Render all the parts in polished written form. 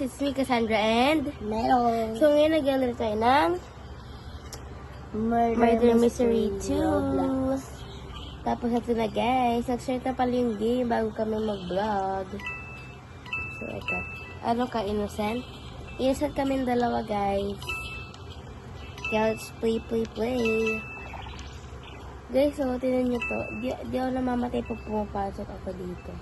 It's me, Cassandra, and Meron. so ngayon naglalaro tayo ng Murder Mystery 2. Tapos ito na guys, nag-start na pala yung game bago kami mag-vlog. So ito, ano ka, innocent? Innocent kami dalawa guys. Kaya let's play. Guys, so tinan nyo to, di ako namamatay pag pumapasok ako dito.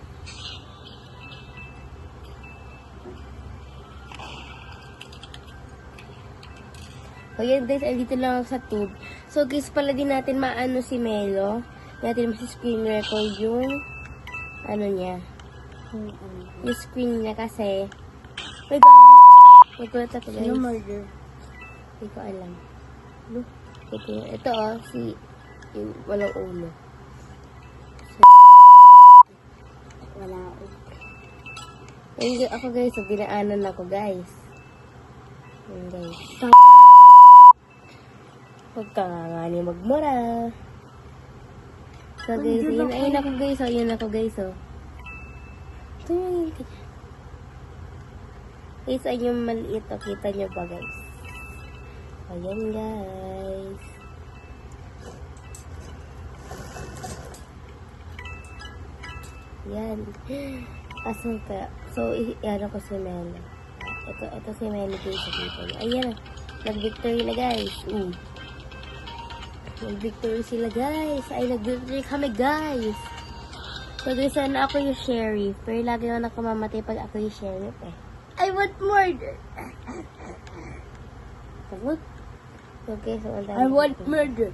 O yan guys, andito lang ako sa tube. So guys, pala din natin maano si Melo. Natin screen record yung ano niya. Yung screen niya kasi may bago. Nagulat ako guys. Sino murder? Hindi ko alam. Ito si yung walang ulo. So, Wala ako. ayun ako guys, so dinaanan ako guys. Ayun guys. Huwag ka nga ni magmura. So guys, ayun ako guys, ayun ako guys, oh. Ito yung guys, ayun yung maliit, oh. Kita nyo ba guys? Ayan guys. Yan. Asan ka? So, ano ko si Melo. Ito si Melo guys, nakita nyo. Ayan, nag-victory na guys. Nag-victory sila guys. Ay, nag-victory kami guys. So guys, sana ako yung sheriff. Pero lagi naman ako mamatay pag ako yung sheriff eh. I want murder. Sagot? Okay, so I want murder.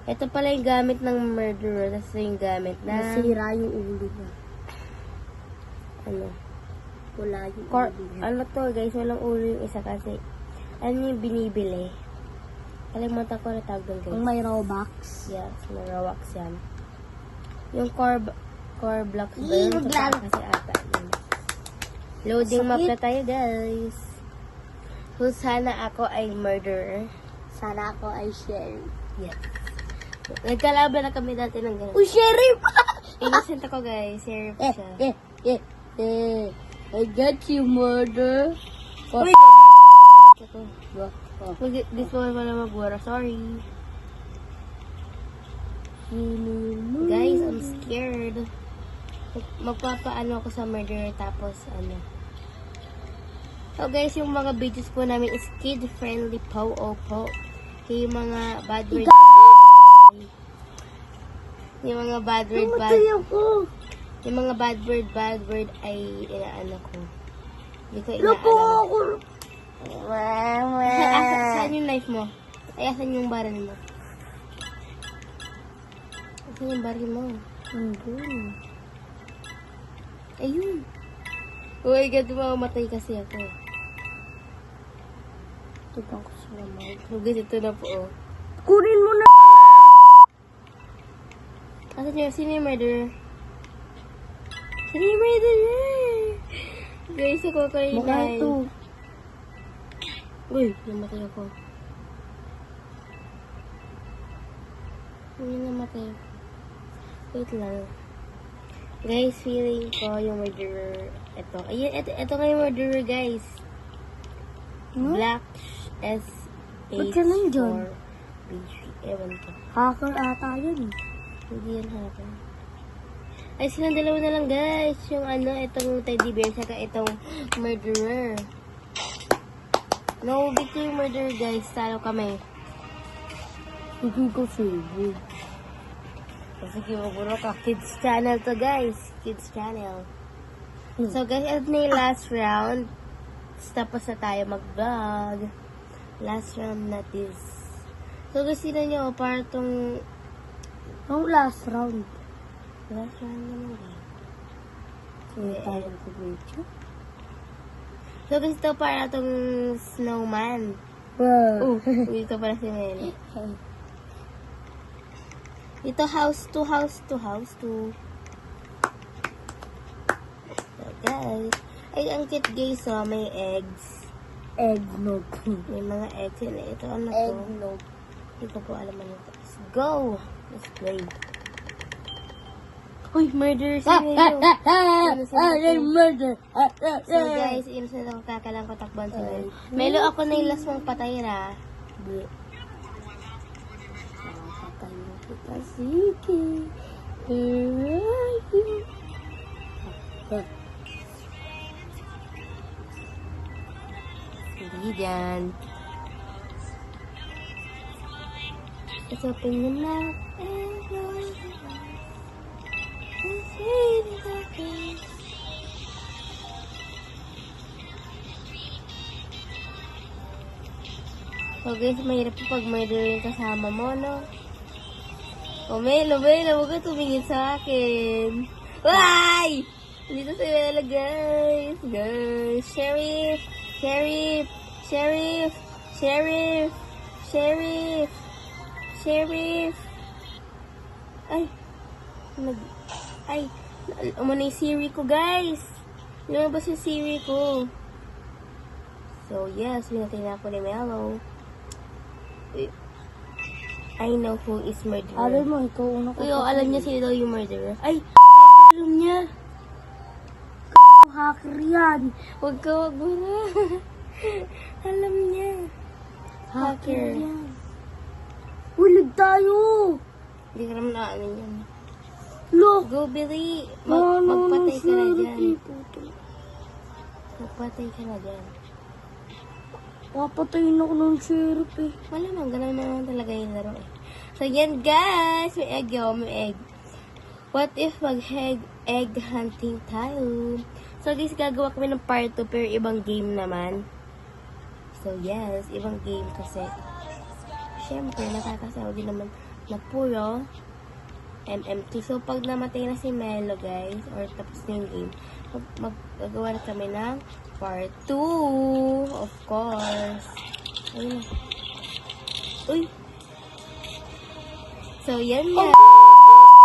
Ito pala yung gamit ng murderer. Tapos yung gamit na Nasira yung ulo niya. ano? Wala yung Cor ulo niya. ano to guys, walang ulo yung isa kasi ano yung binibili. Kalimutan ko na tawag doon guys. Kung may Robux. Yes, may Robux yan. Yung core blocks ba yun? Sa kasi ata yun. Loading map na tayo guys. So sana ako ay murderer. Sana ako ay sheriff. Yes. Nagkalaban na kami dati ng ganun. Oh, sheriff! Innocent ako guys. Sheriff siya. I got you, murder. Uy, ako. This one pala magbura. Sorry. Guys, I'm scared. Magpapaano ako sa murderer tapos ano. So guys, yung mga videos po namin is kid-friendly po. Kaya yung mga bad word. Yung mga bad word. Yung mga bad word ay inaano ko. Hindi ko inaalam. Saan yung knife mo? Ay, asan yung baril mo? Asan yung baril mo? Ayun. Oh my God, mamamatay kasi ako. Tugang ko sila, murder. Hugas ito na po, oh. Kunin mo na! Asan yung, sino yung murderer? Sino yung murderer? Guys, ako kayo Mukha ito. Uy, namatay ako. Uy, namatay ako. Wait lang. Guys, feeling ko yung murderer. Ito. Ayun, ito nga yung murderer, guys. Black S8 Ba't ka nandyan? B3. Ewan ko. Hacker ata yun. Hindi yan happen. Ay, silang dalawa na lang, guys. Yung ano, itong teddy bear, saka itong murderer. No, victory murderer, guys. Talo kami. Hindi ko save. Sige, maburo ka. Kids channel to, guys. Kids channel. So, guys, ito na yung last round. Tapos na tayo mag-vlog. Last round na this. So, guys, sino nyo, para itong Ang last round. last round naman, guys. Hindi tayo sa video. So, guys, ito para itong snowman. Wow. Dito pala si Meli. Ito, house to. So, guys. Ay, ang cute guys, oh. May eggs. Eggnog. May mga eggs yun. Ito, ano to? Eggnog. Hindi ko po alam ano ito. Let's go! Let's play. Uy, murder si Melo. Murder. So guys, innocent ako kakalang ko takban si Melo. Melo, ako na yung last mong patay na. Hindi. Nakakatay mo kita, sige. Hindi dyan. Let's open your mouth and close your eyes and say it again. So guys, mahirap po pag murder yung kasama mo, no? Oh, Melo, huwag ka tumingin sa akin. Why? Dito si Melo, guys. Guys, Sheriff, Sheriff, Sheriff, Sheriff, Sheriff, Sheriff. Ay, umano yung Siri ko, guys. Lumabas yung Siri ko. So, yes, binatay na ako ni Melo. I know who is murderer. Alam mo, ikaw una ko. Uy, alam niya sino daw yung murderer. Ay, alam niya. Hacker yan. Huwag mo na. Alam niya. Hacker. yan. Hulig tayo. Hindi ka naman ano yan. Look. Go, Billy. Magpatay ka na dyan. Magpatay ka na dyan. Papatayin ako ng sheriff eh. Wala man, ganun naman talaga yung laro eh. So, yan guys. May egg yun, may egg. What if mag-egg hunting tayo? So, guys, gagawa kami ng part 2 pero ibang game naman. So, yes, ibang game kasi. Siyempre, nakakasawa din naman na puro MMT. So, pag namatay na si Melo, guys, or tapos na yung game, magagawa na kami ng part 2, of course. Ayun. Uy. So, yan guys.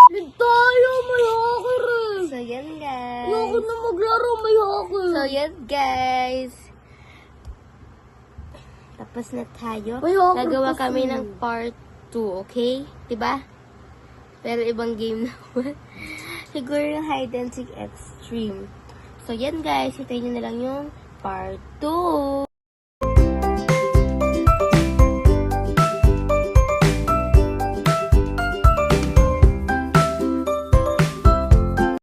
Hulig tayo, may hacker eh. So, yan guys. Ayoko na maglaro, may hacker. So, yan guys. Tapos na tayo. May hacker Nagawa kasi. kami ng part 2, okay? Diba? Pero ibang game naman. Siguro yung hide and seek extreme. So, yan guys. Hintayin nyo na lang yung part 2.